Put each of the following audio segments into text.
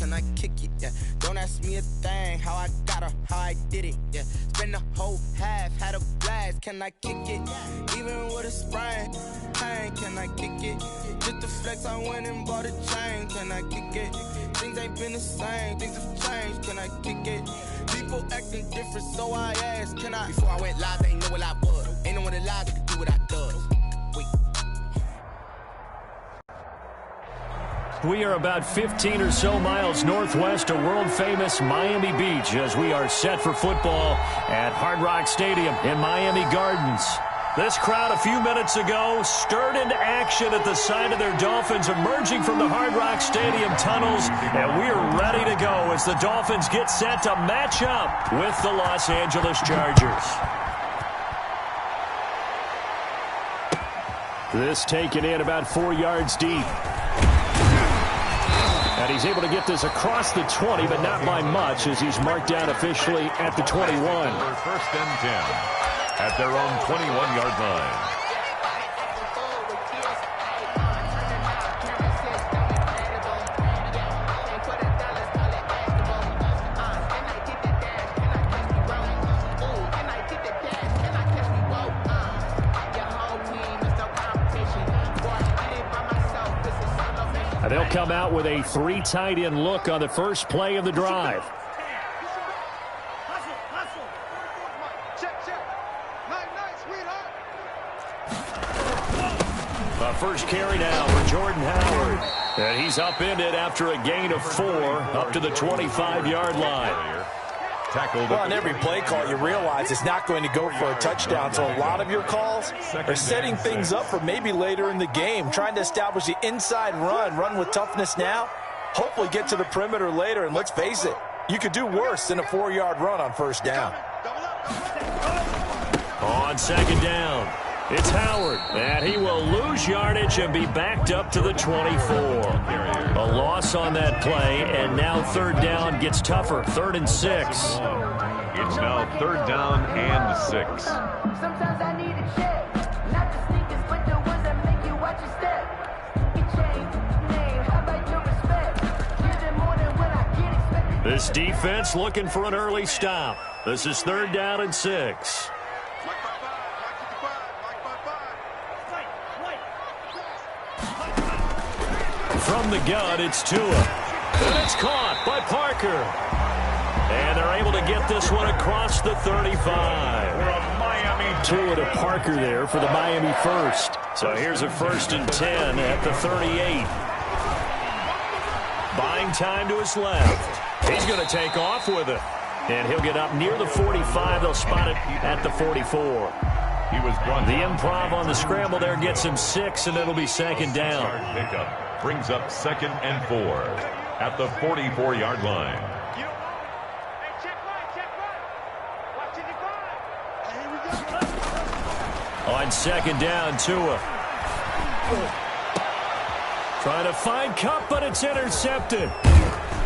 can I kick it? Yeah, don't ask me a thing, how I got her, how I did it. Yeah, spend the whole half, had a blast, can I kick it? Even with a sprain, pain, can I kick it? Just to flex, I went and bought a chain, can I kick it? Things ain't been the same, things have changed, can I kick it? People acting different, so I asked, can I? Before I went live, they ain't know what I was. Ain't no one alive that could do what I does. Wait. We are about 15 or so miles northwest of world-famous Miami Beach as we are set for football at Hard Rock Stadium in Miami Gardens. This crowd a few minutes ago stirred into action at the sight of their Dolphins emerging from the Hard Rock Stadium tunnels, and we are ready to go as the Dolphins get set to match up with the Los Angeles Chargers. This taken in about 4 yards deep. And he's able to get this across the 20, but not by much as he's marked down officially at the 21. First and 10 at their own 21-yard line. They'll come out with a 3 tight end look on the first play of the drive. First carry now for Jordan Howard. And he's upended after a gain of 4 up to the 25-yard line. Well, on every play call, you realize it's not going to go for a touchdown. So a lot of your calls are setting things up for maybe later in the game, trying to establish the inside run with toughness now, hopefully get to the perimeter later. And let's face it, you could do worse than a 4-yard run on first down. On second down, it's Howard, and he will lose yardage and be backed up to the 24. A loss on that play, and now third down gets tougher, 3rd and 6. It's now 3rd down and 6. Sometimes I need a check, not the sneakers, but the ones that make you watch your step. You change name, how about your respect? Give them more than what I get expected. This defense looking for an early stop. This is 3rd down and 6. From the gun, it's Tua. And it's caught by Parker. And they're able to get this one across the 35. Tua to Parker there for the Miami first. So here's a 1st and 10 at the 38. Buying time to his left. He's going to take off with it. And he'll get up near the 45. They'll spot it at the 44. The improv on the scramble there gets him 6, and it'll be 2nd down. Pickup brings up 2nd and 4 at the 44-yard line. On 2nd down, Tua. Trying to find Kupp, but it's intercepted.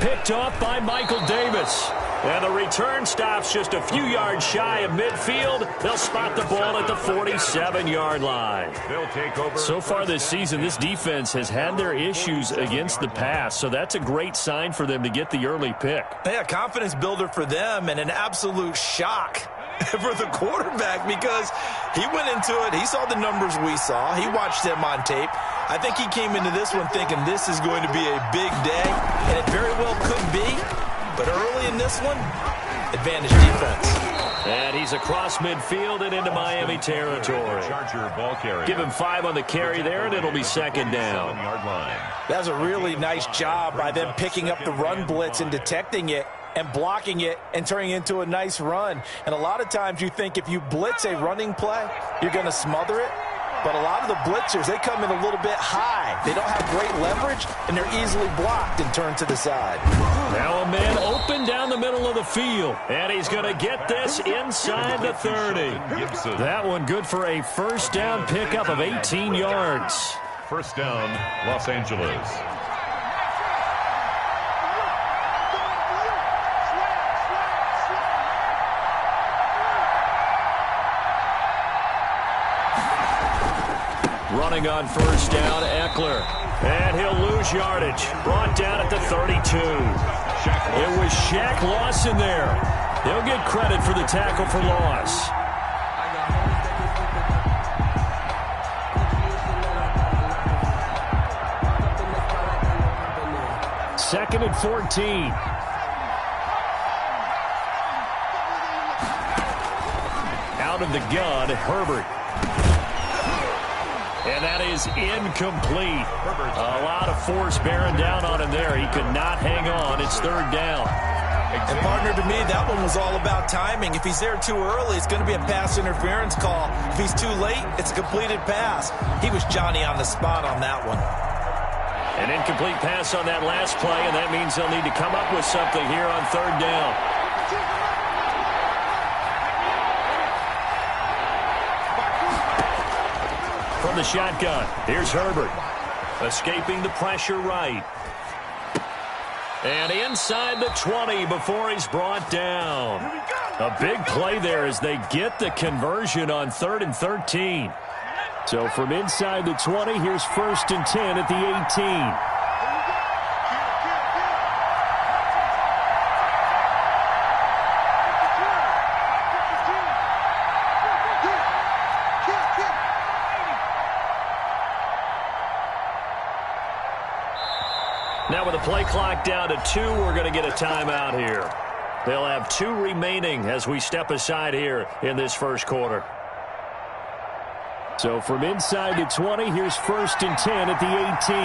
Picked off by Michael Davis. And the return stops just a few yards shy of midfield. They'll spot the ball at the 47-yard line. They'll take over. So far this season, this defense has had their issues against the pass, so that's a great sign for them to get the early pick. Yeah, confidence builder for them and an absolute shock for the quarterback because he went into it. He saw the numbers we saw. He watched them on tape. I think he came into this one thinking this is going to be a big day, and it very well could be. But early in this one, advantage defense. And he's across midfield and into Miami territory. Charger ball carrier. Give him 5 on the carry there, and it'll be 2nd down. That's a really nice job by them picking up the run blitz and detecting it and blocking it and turning it into a nice run. And a lot of times you think if you blitz a running play, you're going to smother it. But a lot of the blitzers, they come in a little bit high. They don't have great leverage, and they're easily blocked and turned to the side. Now a man open down the middle of the field. And he's going to get this inside the 30. That one good for a 1st down pickup of 18 yards. 1st down, Los Angeles. Running on 1st down, tackler. And he'll lose yardage. Brought down at the 32. It was Shaq Lawson there. He'll get credit for the tackle for loss. Second and 14. Out of the gun, Herbert. And that is incomplete. A lot of force bearing down on him there. He could not hang on. It's third down. And partner, to me, that one was all about timing. If he's there too early, it's going to be a pass interference call. If he's too late, it's a completed pass. He was Johnny on the spot on that one. An incomplete pass on that last play, and that means they'll need to come up with something here on third down. From the shotgun, here's Herbert. Escaping the pressure right. And inside the 20 before he's brought down. A big play there as they get the conversion on 3rd and 13. So from inside the 20, here's 1st and 10 at the 18. Now with the play clock down to 2, we're going to get a timeout here. They'll have 2 remaining as we step aside here in this first quarter. So from inside the 20, here's 1st and 10 at the 18.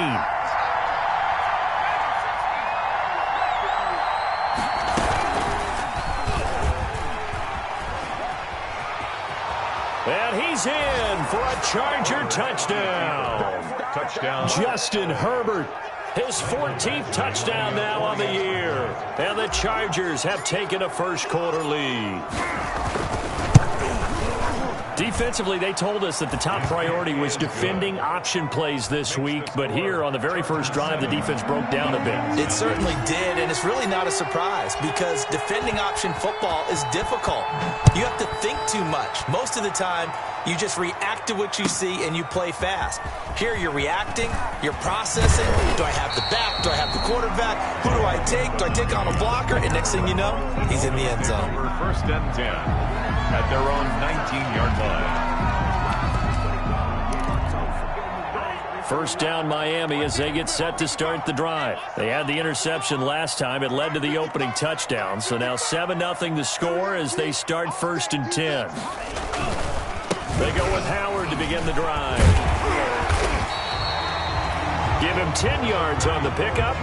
And he's in for a Charger touchdown. Touchdown. Justin Herbert. His 14th touchdown now on the year. And the Chargers have taken a first quarter lead. Defensively, they told us that the top priority was defending option plays this week. But here on the very first drive, the defense broke down a bit. It certainly did, and it's really not a surprise because defending option football is difficult. You have to think too much. Most of the time, you just react to what you see and you play fast. Here you're reacting, you're processing. Do I have the back? Do I have the quarterback? Who do I take? Do I take on a blocker? And next thing you know, he's in the end zone. 1st and 10 at their own 19-yard line. First down Miami as they get set to start the drive. They had the interception last time. It led to the opening touchdown. So now 7-0 the score as they start 1st and 10. They go with Howard to begin the drive. Give him 10 yards on the pickup,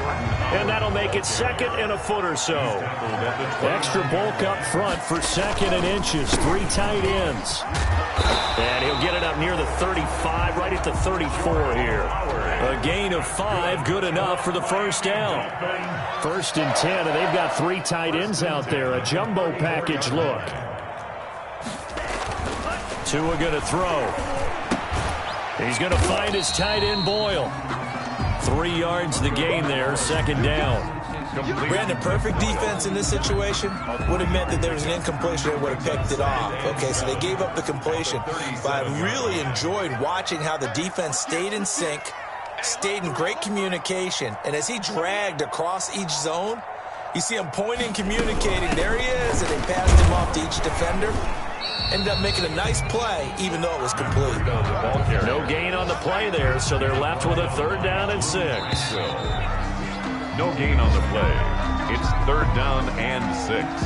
and that'll make it 2nd and a foot or so. Extra bulk up front for 2nd and inches. 3 tight ends. And he'll get it up near the 35, right at the 34 here. A gain of 5, good enough for the first down. 1st and 10, and they've got 3 tight ends out there. A jumbo package look. Tua going to throw. He's going to find his tight end Boyle. 3 yards the gain there, 2nd down. Brandon, perfect defense in this situation would have meant that there was an incompletion and would have picked it off. Okay, so they gave up the completion. But I really enjoyed watching how the defense stayed in sync, stayed in great communication. And as he dragged across each zone, you see him pointing, communicating. There he is, and they passed him off to each defender. Ended up making a nice play, even though it was complete. No gain on the play there, so they're left with a 3rd down and 6. No gain on the play. It's 3rd down and 6.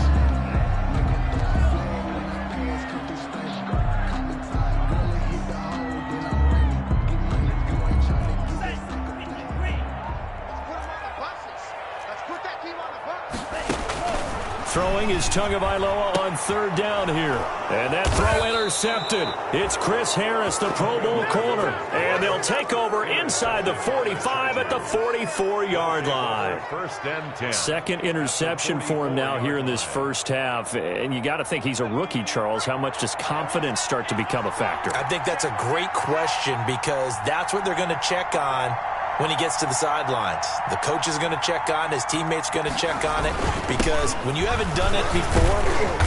Throwing is Tagovailoa on 3rd down here. And that throw intercepted. It's Chris Harris, the Pro Bowl corner. And they'll take over inside the 45 at the 44-yard line. 1st and 10. 2nd interception for him now here in this first half. And you got to think he's a rookie, Charles. How much does confidence start to become a factor? I think that's a great question because that's what they're going to check on when he gets to the sidelines. The coach is going to check on it. His teammates are going to check on it, because when you haven't done it before,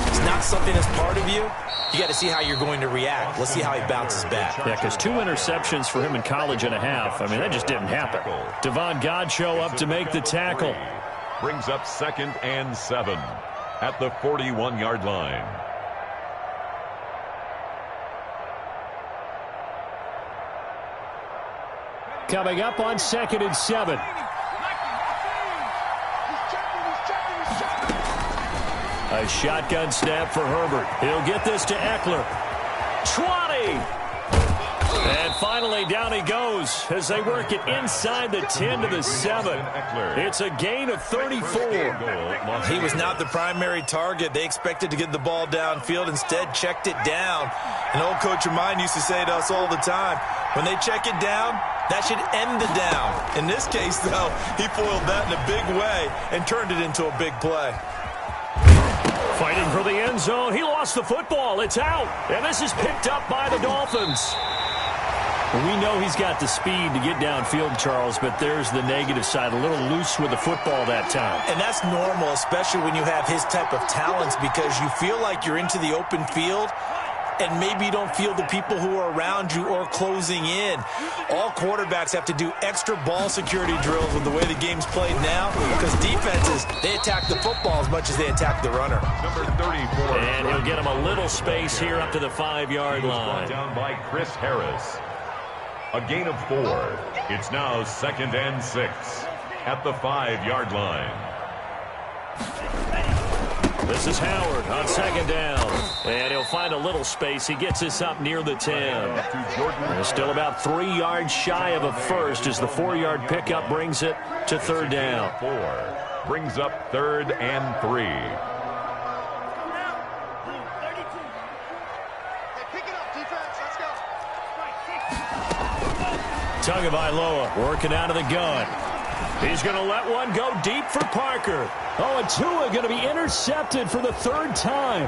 it's not something that's part of you. You got to see how you're going to react. Let's see how he bounces back. Yeah, because 2 interceptions for him in college and a half. I mean, that just didn't happen. Devon Godchaux up to make the tackle. Brings up 2nd and 7 at the 41-yard line. Coming up on 2nd and 7. A shotgun snap for Herbert. He'll get this to Eckler. 20! And finally, down he goes as they work it inside the 10 to the 7. It's a gain of 34. He was not the primary target. They expected to get the ball downfield. Instead, checked it down. An old coach of mine used to say to us all the time, when they check it down, that should end the down. In this case, though, he foiled that in a big way and turned it into a big play. Fighting for the end zone. He lost the football. It's out. And this is picked up by the Dolphins. We know he's got the speed to get downfield, Charles, but there's the negative side. A little loose with the football that time. And that's normal, especially when you have his type of talents, because you feel like you're into the open field and maybe you don't feel the people who are around you or closing in. All quarterbacks have to do extra ball security drills with the way the game's played now, because defenses, they attack the football as much as they attack the runner. Number 34. And he'll get him a little space here up to the 5-yard line. Down by Chris Harris. A gain of 4. It's now 2nd and 6 at the 5-yard line. This is Howard on 2nd down. And he'll find a little space. He gets this up near the 10. And still about 3 yards shy of a first as the 4-yard pickup brings it to 3rd down. 4 brings up 3rd and 3. Tagovailoa working out of the gun. He's going to let one go deep for Parker. Oh, and Tua going to be intercepted for the 3rd time.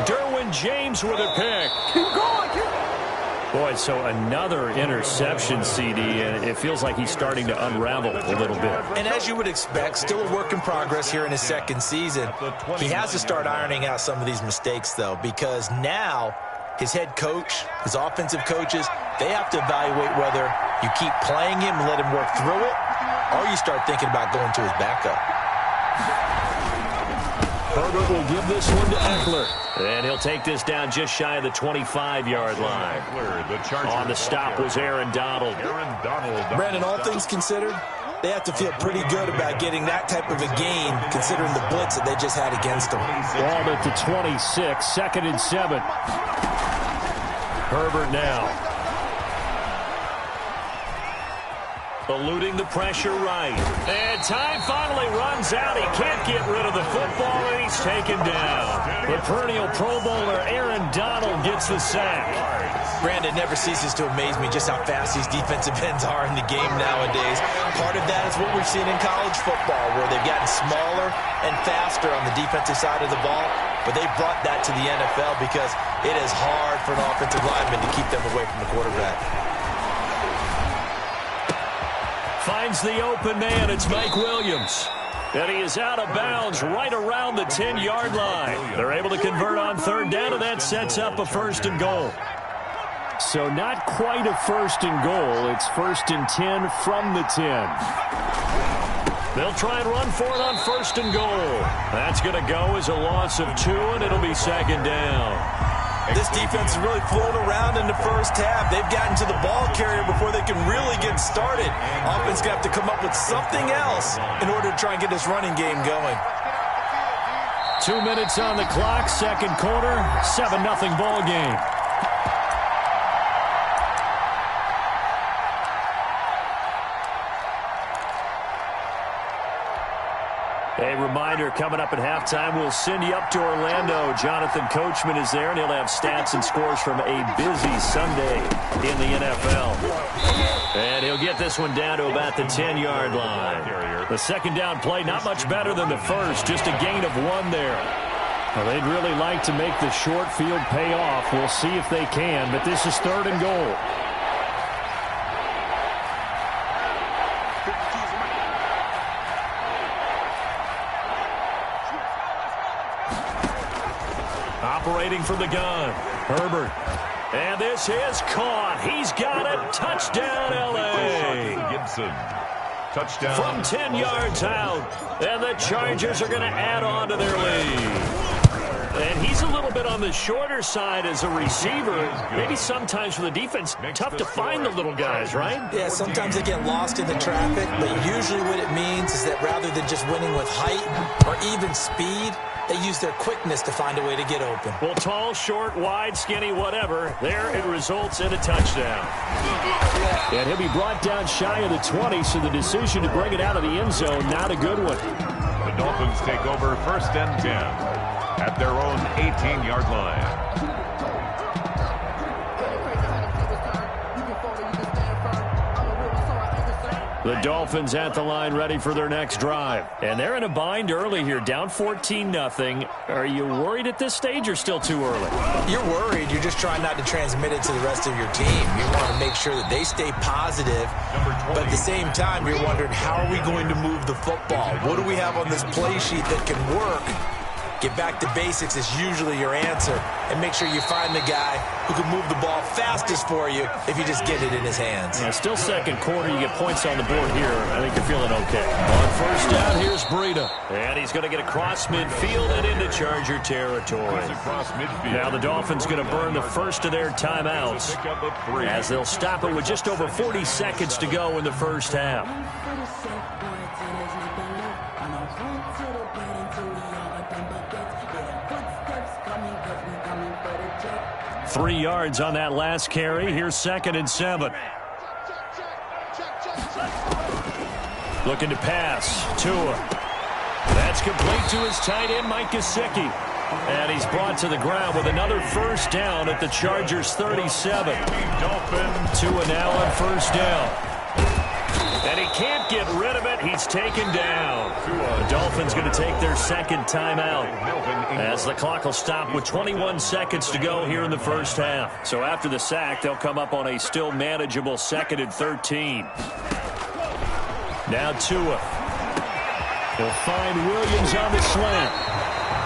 Derwin James with a pick. Keep going, Boy, so another interception, CD, and it feels like he's starting to unravel a little bit. And as you would expect, still a work in progress here in his 2nd season. He has to start ironing out some of these mistakes, though, because now his head coach, his offensive coaches, they have to evaluate whether you keep playing him and let him work through it, or you start thinking about going to his backup. Herbert will give this one to Eckler. And he'll take this down just shy of the 25-yard line. On the stop was Aaron Donald. Brandon, all things considered, they have to feel pretty good about getting that type of a gain, considering the blitz that they just had against them. Ball at the 26, 2nd and 7. Herbert now. Eluding the pressure right. And time finally runs out. He can't get rid of the football, and he's taken down. The perennial Pro Bowler Aaron Donald gets the sack. Brandon, never ceases to amaze me just how fast these defensive ends are in the game nowadays. Part of that is what we've seen in college football, where they've gotten smaller and faster on the defensive side of the ball. But they've brought that to the NFL because it is hard for an offensive lineman to keep them away from the quarterback. Finds the open man. It's Mike Williams. And he is out of bounds right around the 10-yard line. They're able to convert on 3rd down, and that sets up a 1st and goal. So not quite a 1st and goal. It's 1st and 10 from the 10. They'll try and run for it on 1st and goal. That's going to go as a loss of 2, and it'll be 2nd down. This defense has really flown around in the first half. They've gotten to the ball carrier before they can really get started. Offense going to have to come up with something else in order to try and get this running game going. 2 minutes on the clock, 2nd quarter, 7-0 ball game. A reminder, coming up at halftime, we'll send you up to Orlando. Jonathan Coachman is there, and he'll have stats and scores from a busy Sunday in the NFL. And he'll get this one down to about the 10-yard line. The 2nd down play, not much better than the first, just a gain of 1 there. Well, they'd really like to make the short field pay off. We'll see if they can, but this is 3rd and goal. Operating from the gun, Herbert. And this is caught. He's got it. Touchdown, L.A. Gibson. Touchdown. From 10 yards out. And the Chargers are going to add on to their lead. And he's a little bit on the shorter side as a receiver. Maybe sometimes for the defense, tough to find the little guys, right? Yeah, sometimes they get lost in the traffic, but usually what it means is that rather than just winning with height or even speed, they use their quickness to find a way to get open. Well, tall, short, wide, skinny, whatever, there it results in a touchdown. And he'll be brought down shy of the 20, so the decision to bring it out of the end zone, not a good one. The Dolphins take over 1st and 10 at their own 18-yard line. The Dolphins at the line ready for their next drive. And they're in a bind early here, down 14-0. Are you worried at this stage or still too early? You're worried. You're just trying not to transmit it to the rest of your team. You want to make sure that they stay positive. But at the same time, you're wondering, how are we going to move the football? What do we have on this play sheet that can work? Get back to basics is usually your answer. And make sure you find the guy who can move the ball fastest for you if you just get it in his hands. Yeah, still second quarter. You get points on the board here. I think you're feeling okay. On 1st down, here's Breida. And he's going to get across midfield and into Charger territory. Now the Dolphins going to burn the first of their timeouts as they'll stop it with just over 40 seconds to go in the first half. 3 yards on that last carry. Here's 2nd and 7. Looking to pass. Tua. That's complete to his tight end, Mike Gesicki. And he's brought to the ground with another 1st down at the Chargers' 37. Tua now on 1st down. And he can't get rid of it. He's taken down. The Dolphins going to take their 2nd timeout as the clock will stop with 21 seconds to go here in the first half. So after the sack, they'll come up on a still manageable 2nd and 13. Now Tua. He'll find Williams on the slant.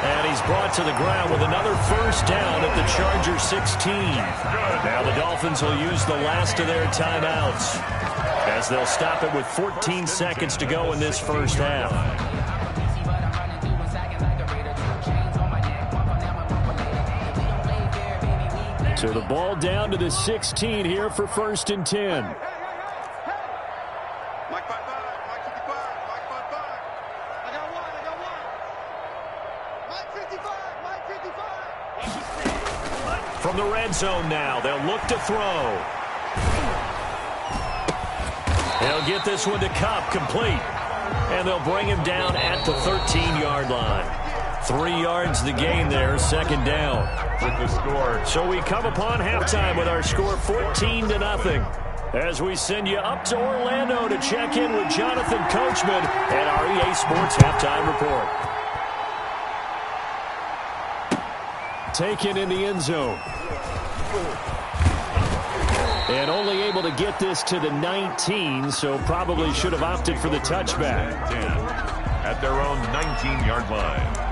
And he's brought to the ground with another 1st down at the Chargers' 16. Now the Dolphins will use the last of their timeouts as they'll stop it with 14 seconds to go in this first half. So the ball down to the 16 here for 1st and 10. From the red zone now, they'll look to throw. They'll get this one to Kupp, complete. And they'll bring him down at the 13-yard line. 3 yards the gain there, 2nd down. With the score. So we come upon halftime with our score 14-0. As we send you up to Orlando to check in with Jonathan Coachman at our EA Sports Halftime Report. Taken in the end zone. And only able to get this to the 19, so probably should have opted for the touchback. At their own 19-yard line.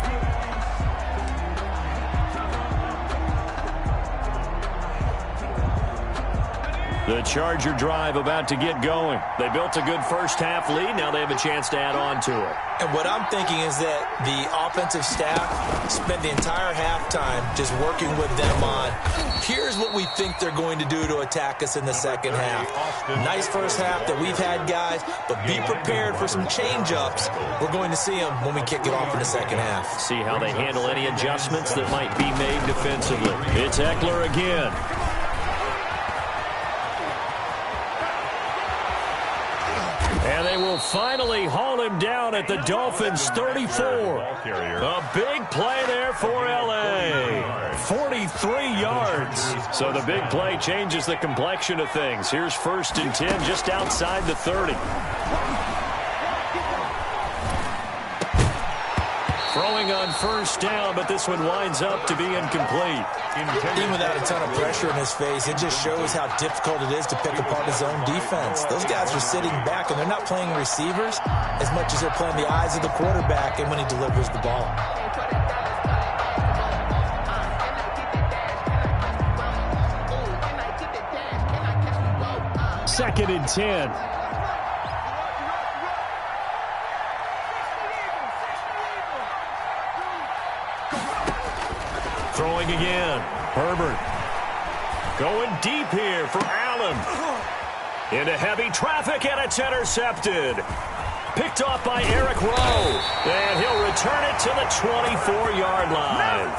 The Charger drive about to get going. They built a good first half lead. Now they have a chance to add on to it. And what I'm thinking is that the offensive staff spent the entire halftime just working with them on, here's what we think they're going to do to attack us in the second half. Nice first half that we've had, guys, but be prepared for some change-ups. We're going to see them when we kick it off in the second half. See how they handle any adjustments that might be made defensively. It's Eckler again. And they will finally haul him down at the Dolphins' 34. A big play there for L.A. 43 yards. So the big play changes the complexion of things. Here's 1st and 10 just outside the 30. Throwing on 1st down, but this one winds up to be incomplete. Even without a ton of pressure in his face, it just shows how difficult it is to pick apart his own defense. Those guys are sitting back, and they're not playing receivers as much as they're playing the eyes of the quarterback and when he delivers the ball. 2nd and 10. Throwing again. Herbert. Going deep here for Allen. Into heavy traffic, and it's intercepted. Picked off by Eric Rowe. And he'll return it to the 24-yard line.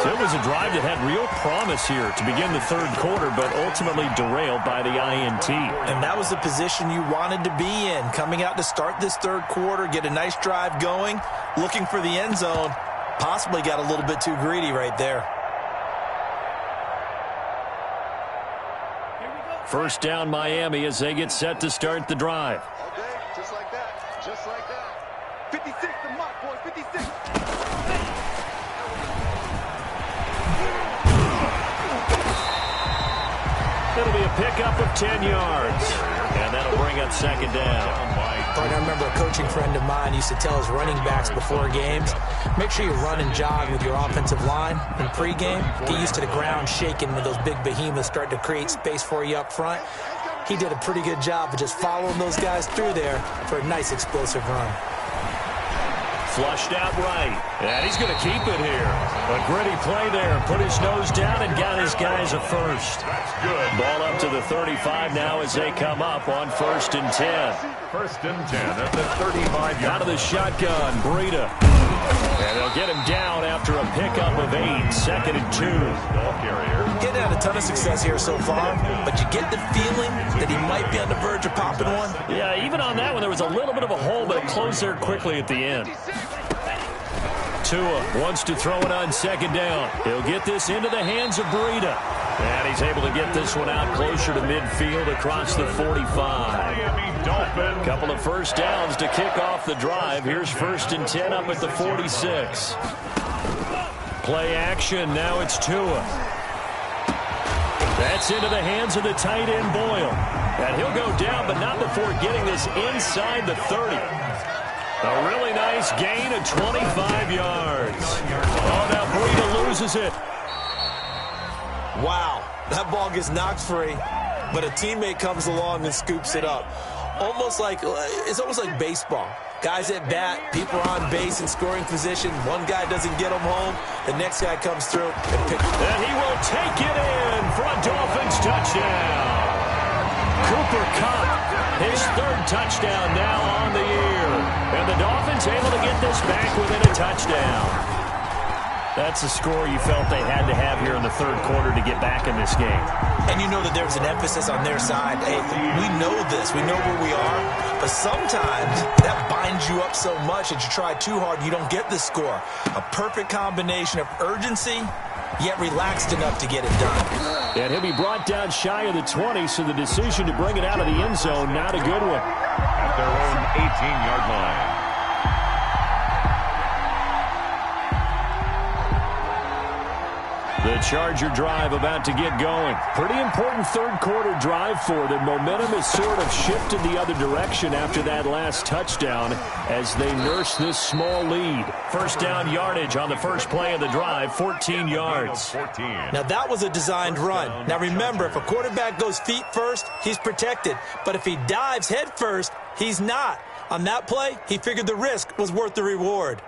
So it was a drive that had real promise here to begin the third quarter, but ultimately derailed by the INT. And that was the position you wanted to be in. Coming out to start this third quarter, get a nice drive going, looking for the end zone. Possibly got a little bit too greedy right there. First down, Miami, as they get set to start the drive. Okay, just like that. Just like that. 56, the mark, boys, 56. It'll be a pickup of 10 yards. And that'll bring up second down. I remember a coaching friend of mine used to tell his running backs before games, make sure you run and jog with your offensive line in pregame. Get used to the ground shaking when those big behemoths start to create space for you up front. He did a pretty good job of just following those guys through there for a nice explosive run. Flushed out right. And he's going to keep it here. A gritty play there. Put his nose down and got his guys a first. That's good. Ball up to the 35 now as they come up on 1st and 10. 1st and 10 at the 35-yard. Out of the shotgun, Breida. And they'll get him down after a pickup of 8. 2nd and 2. Ball carrier. Getting had a ton of success here so far, but you get the feeling that he might be on the verge of popping one. Yeah, even on that one, there was a little bit of a hole, but it closed there quickly at the end. Tua wants to throw it on 2nd down. He'll get this into the hands of Breida. And he's able to get this one out closer to midfield across the 45. Miami Dolphins. Couple of first downs to kick off the drive. Here's 1st and 10 up at the 46. Play action. Now it's Tua. That's into the hands of the tight end Boyle. And he'll go down, but not before getting this inside the 30. A really nice gain of 25 yards. Oh, now Breida loses it. Wow, that ball gets knocked free, but a teammate comes along and scoops it up. It's almost like baseball. Guys at bat, people are on base in scoring position. One guy doesn't get them home. The next guy comes through and picks it up. And he will take it in for a Dolphins touchdown. Cooper Kupp, his 3rd touchdown now on the year. And the Dolphins able to get this back within a touchdown. That's a score you felt they had to have here in the third quarter to get back in this game. And you know that there was an emphasis on their side. Hey, we know this. We know where we are. But sometimes that binds you up so much that you try too hard, you don't get the score. A perfect combination of urgency, yet relaxed enough to get it done. And he'll be brought down shy of the 20, so the decision to bring it out of the end zone, not a good one. At their own 18-yard line. The Charger drive about to get going. Pretty important third quarter drive for them. Momentum has sort of shifted the other direction after that last touchdown as they nurse this small lead. First down yardage on the first play of the drive, 14 yards. 14. Now, that was a designed run. Now, remember, if a quarterback goes feet first, he's protected. But if he dives head first, he's not. On that play, he figured the risk was worth the reward.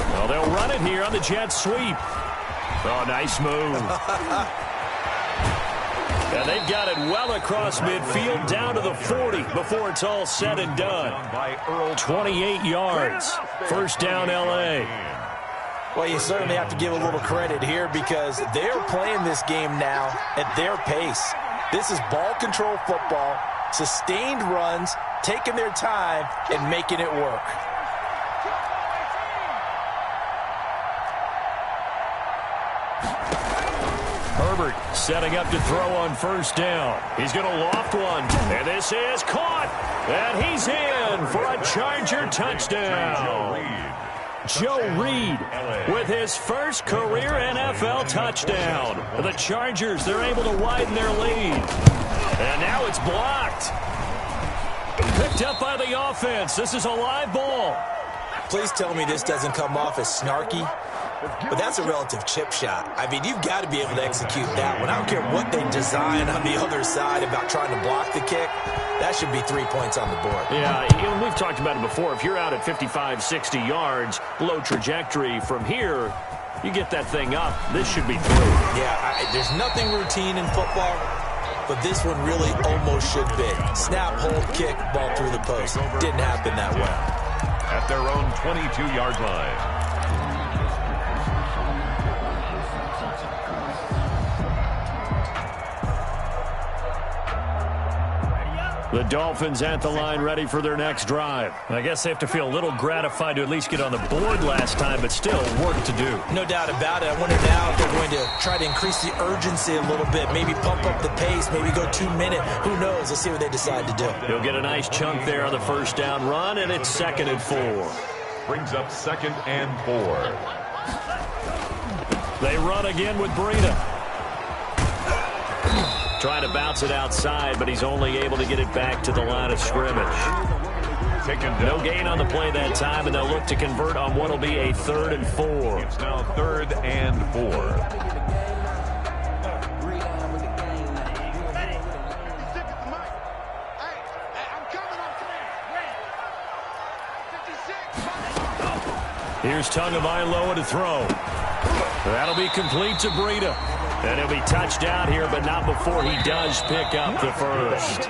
Well, they'll run it here on the jet sweep. Oh, nice move. And they've got it well across midfield down to the 40 before it's all said and done. 28 yards. First down, L.A. Well, you certainly have to give a little credit here because they're playing this game now at their pace. This is ball control football, sustained runs, taking their time, and making it work. Herbert setting up to throw on first down. He's going to loft one, and this is caught, and he's in for a Charger touchdown. Joe Reed with his first career NFL touchdown. The Chargers, they're able to widen their lead. And now it's blocked. Picked up by the offense. This is a live ball. Please tell me this doesn't come off as snarky, but that's a relative chip shot. I mean, you've got to be able to execute that one. I don't care what they design on the other side about trying to block the kick. That should be 3 points on the board. Yeah, we've talked about it before. If you're out at 55, 60 yards, low trajectory from here, you get that thing up. This should be through. Yeah, there's nothing routine in football, but this one really almost should be. Snap, hold, kick, ball through the post. Didn't happen that way. At their own 22-yard line. The Dolphins at the line ready for their next drive. I guess they have to feel a little gratified to at least get on the board last time, but still work to do. No doubt about it. I wonder now if they're going to try to increase the urgency a little bit, maybe pump up the pace, maybe go 2 minute. Who knows? Let's see what they decide to do. He'll get a nice chunk there on the first down run, and it's 2nd and 4. Brings up 2nd and 4. They run again with Breida. Trying to bounce it outside, but he's only able to get it back to the line of scrimmage. No gain on the play that time, and they'll look to convert on what will be a 3rd and 4. It's now 3rd and 4. Here's Tagovailoa to throw. That'll be complete to Breida. And he'll be touched out here, but not before he does pick up the first.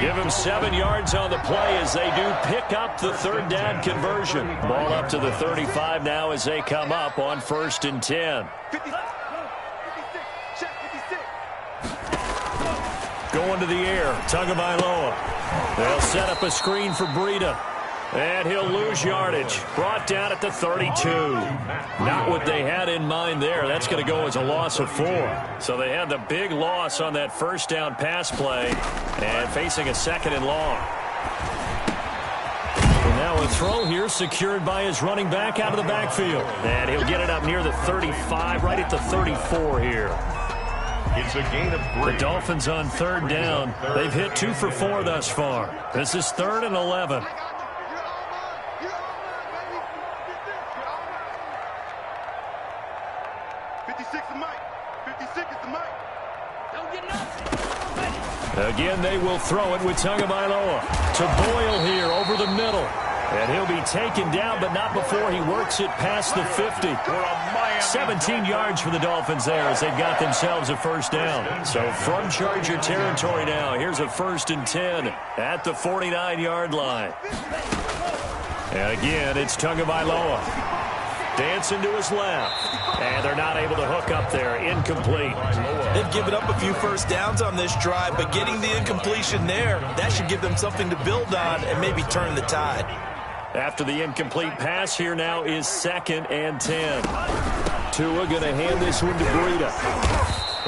Give him 7 yards on the play as they do pick up the 3rd down conversion. Ball up to the 35 now as they come up on 1st and 10. Going to the air, Tagovailoa. They'll set up a screen for Breida. And he'll lose yardage. Brought down at the 32. Not what they had in mind there. That's going to go as a loss of 4. So they had the big loss on that first down pass play. And facing a 2nd and long. And now a throw here secured by his running back out of the backfield. And he'll get it up near the 35, right at the 34 here. It's a gain of 3. The Dolphins on 3rd down. They've hit 2 for 4 thus far. This is 3rd and 11. 56 is Mike. 56 is the Mike. Don't get nothing. Again, they will throw it with Tagovailoa to Boyle here over the middle. And he'll be taken down, but not before he works it past the 50. 17 yards for the Dolphins there as they've got themselves a 1st down. So from Charger territory now, here's a 1st and 10 at the 49-yard line. And again, it's Tagovailoa. Dancing to his left. And they're not able to hook up there. Incomplete. They've given up a few 1st downs on this drive, but getting the incompletion there, that should give them something to build on and maybe turn the tide. After the incomplete pass, here now is 2nd and 10. Tua going to hand this one to Breida.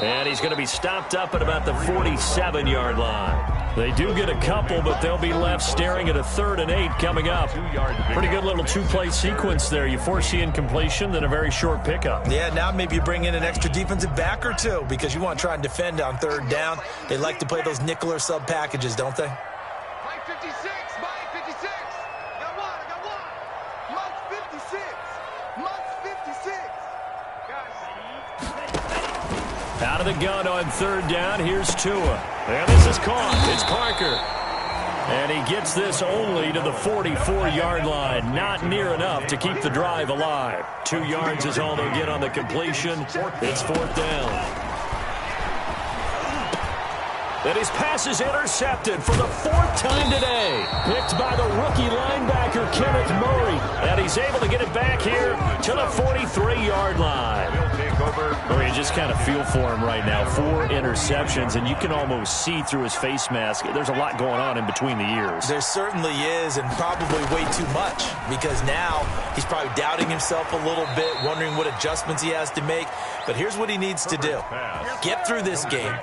And he's going to be stopped up at about the 47-yard line. They do get a couple, but they'll be left staring at a 3rd and 8 coming up. Pretty good little 2-play sequence there. You force the incompletion, then a very short pickup. Yeah, now maybe you bring in an extra defensive back or 2 because you want to try and defend on 3rd down. They like to play those nickel or sub packages, don't they? Mike 56. Mike 56. Got one. I got one. Mike 56. Mike 56. Out of the gun on 3rd down. Here's Tua. And this is caught. It's Parker. And he gets this only to the 44-yard line. Not near enough to keep the drive alive. 2 yards is all they'll get on the completion. It's 4th down. And his pass is intercepted for the 4th time today. Picked by the rookie linebacker, Kenneth Murray. And he's able to get it back here to the 43-yard line. Or you just kind of feel for him right now. 4 interceptions, and you can almost see through his face mask. There's a lot going on in between the ears. There certainly is, and probably way too much, because now he's probably doubting himself a little bit, wondering what adjustments he has to make. But here's what he needs to do. Get through this game.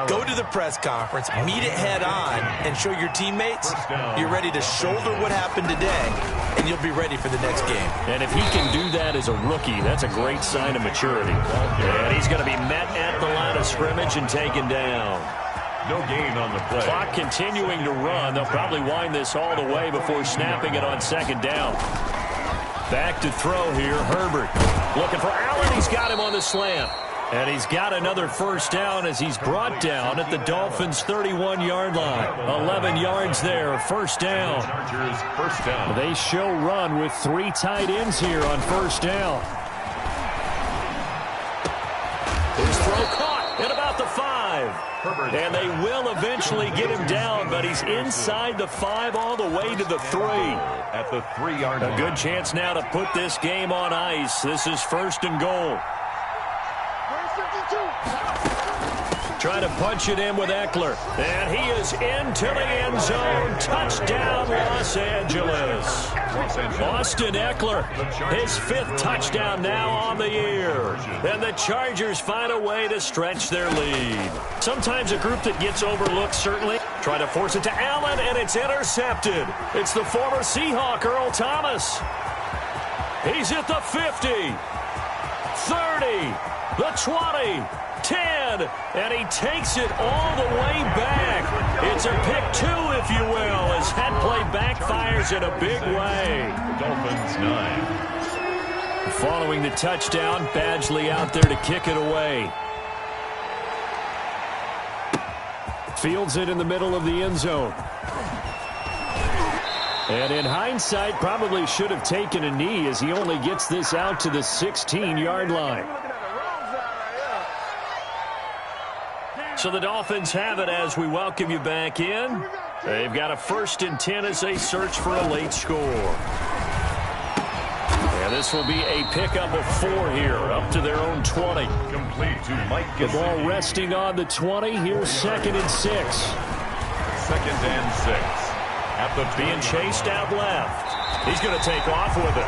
Go to the press conference, meet it head on, and show your teammates you're ready to shoulder what happened today, and you'll be ready for the next game. And if he can do that as a rookie, that's a great sign of maturity. And he's going to be met at the line of scrimmage and taken down. No gain on the play. Clock continuing to run. They'll probably wind this all the way before snapping it on second down. Back to throw here, Herbert. Looking for Allen. He's got him on the slant. And he's got another first down as he's brought down at the Dolphins' 31-yard line. 11 yards there, first down. Chargers first down. They show run with 3 tight ends here on first down. His throw caught at about the 5. And they will eventually get him down, but he's inside the 5 all the way to the 3. At the 3-yard line. A good chance now to put this game on ice. This is first and goal. Trying to punch it in with Eckler. And he is into the end zone. Touchdown, Los Angeles. Austin Eckler, his 5th touchdown now on the year. And the Chargers find a way to stretch their lead. Sometimes a group that gets overlooked, certainly. Try to force it to Allen, and it's intercepted. It's the former Seahawk, Earl Thomas. He's at the 50, 30, the 20, 10, and he takes it all the way back. It's a pick 2, if you will, as that play backfires in a big way. Dolphins 9. Following the touchdown, Badgley out there to kick it away. Fields it in the middle of the end zone. And in hindsight, probably should have taken a knee as he only gets this out to the 16-yard line. So the Dolphins have it as we welcome you back in. They've got a 1st and 10 as they search for a late score. And this will be a pickup of 4 here, up to their own 20. Complete to Mike The Gesicki. ball resting on the 20. Here's 2nd and 6. 2nd and 6. At the Being chased out left. He's going to take off with it.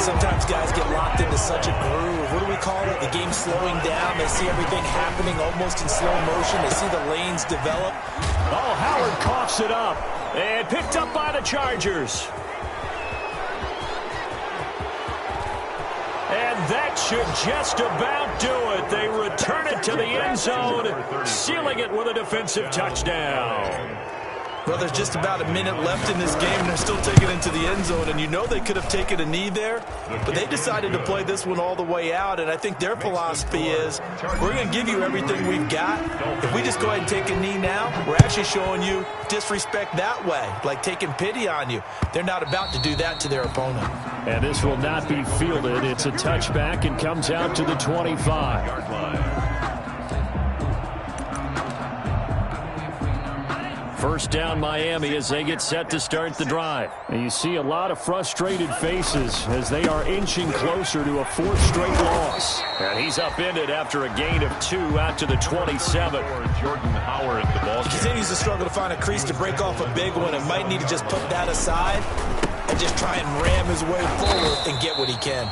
Sometimes guys get locked into such a groove. What do we call it? The game's slowing down. They see everything happening almost in slow motion. They see the lanes develop. Oh, Howard coughs it up. And picked up by the Chargers. And that should just about do it. They return it to the end zone, sealing it with a defensive touchdown. Well, there's just about a minute left in this game, and they're still taking it into the end zone. And you know they could have taken a knee there, but they decided to play this one all the way out. And I think their philosophy is, we're going to give you everything we've got. If we just go ahead and take a knee now, we're actually showing you disrespect that way, like taking pity on you. They're not about to do that to their opponent. And this will not be fielded. It's a touchback and comes out to the 25. First down Miami as they get set to start the drive. And you see a lot of frustrated faces as they are inching closer to a 4th straight loss. And he's upended after a gain of 2 out to the 27. Jordan Howard at the ball. He continues to struggle to find a crease to break off a big one and might need to just put that aside and just try and ram his way forward and get what he can.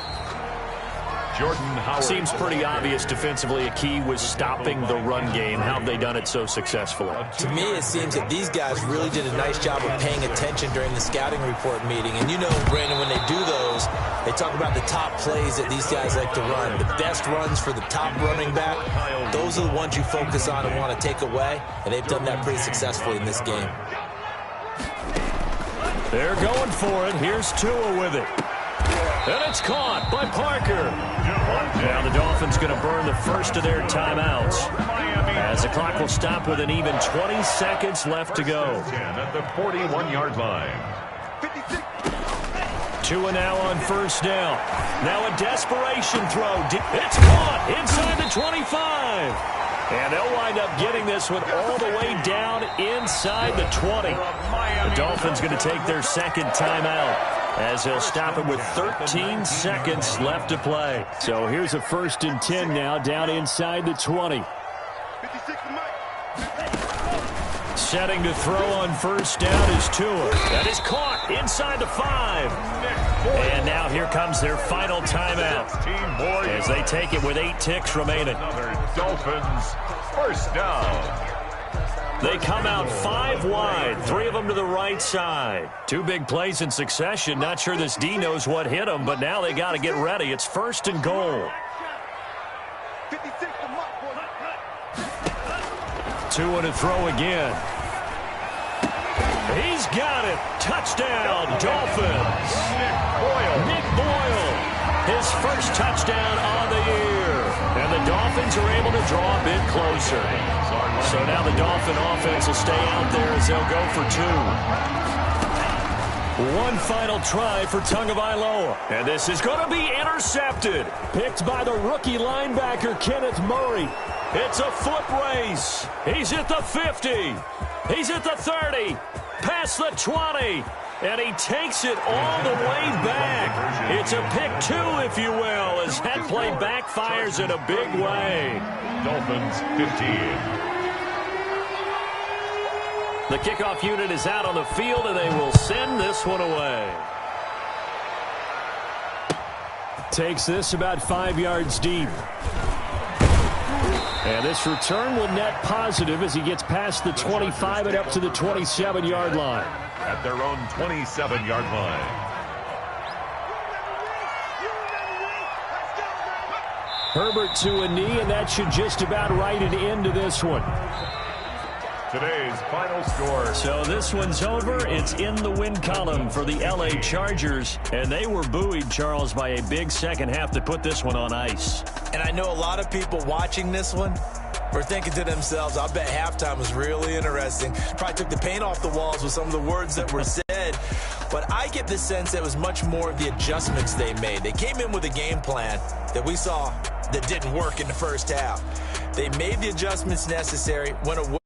Jordan Howard. Seems pretty obvious defensively. A key was stopping the run game. How have they done it so successfully? To me, it seems that these guys really did a nice job of paying attention during the scouting report meeting. And you know, Brandon, when they do those, they talk about the top plays that these guys like to run. The best runs for the top running back, those are the ones you focus on and want to take away. And they've done that pretty successfully in this game. They're going for it. Here's Tua with it. And it's caught by Parker. Now the Dolphins going to burn the first of their timeouts as the clock will stop with an even 20 seconds left to go. At the 41-yard line. Tua now on first down. Now a desperation throw. It's caught inside the 25. And they'll wind up getting this one all the way down inside the 20. The Dolphins going to take their 2nd timeout as they'll stop it with 13 seconds left to play. So here's a 1st and 10 now down inside the 20. Setting to throw on first down is Tua. That is caught inside the 5. And now here comes their final timeout as they take it with 8 ticks remaining. Dolphins first down. They come out 5 wide, 3 of them to the right side. 2 big plays in succession. Not sure this D knows what hit them, but now they got to get ready. It's 1st and goal. To and throw again. He's got it. Touchdown, Dolphins. Nick Boyle. His first touchdown on the year. And the Dolphins are able to draw a bit closer. So now the Dolphin offense will stay out there as they'll go for 2. One final try for Tagovailoa. And this is going to be intercepted. Picked by the rookie linebacker, Kenneth Murray. It's a foot race. He's at the 50. He's at the 30. Past the 20. And he takes it all the way back. It's a pick 2, if you will, as that play backfires in a big way. Dolphins 15. The kickoff unit is out on the field, and they will send this one away. Takes this about 5 yards deep. And this return will net positive as he gets past the 25 and up to the 27-yard line. At their own 27-yard line. Herbert to a knee, and that should just about write an end to this one. Today's final score. So this one's over. It's in the win column for the L.A. Chargers. And they were buoyed, Charles, by a big second half that put this one on ice. And I know a lot of people watching this one were thinking to themselves, I bet halftime was really interesting. Probably took the paint off the walls with some of the words that were said. But I get the sense that it was much more of the adjustments they made. They came in with a game plan that we saw that didn't work in the first half. They made the adjustments necessary, went away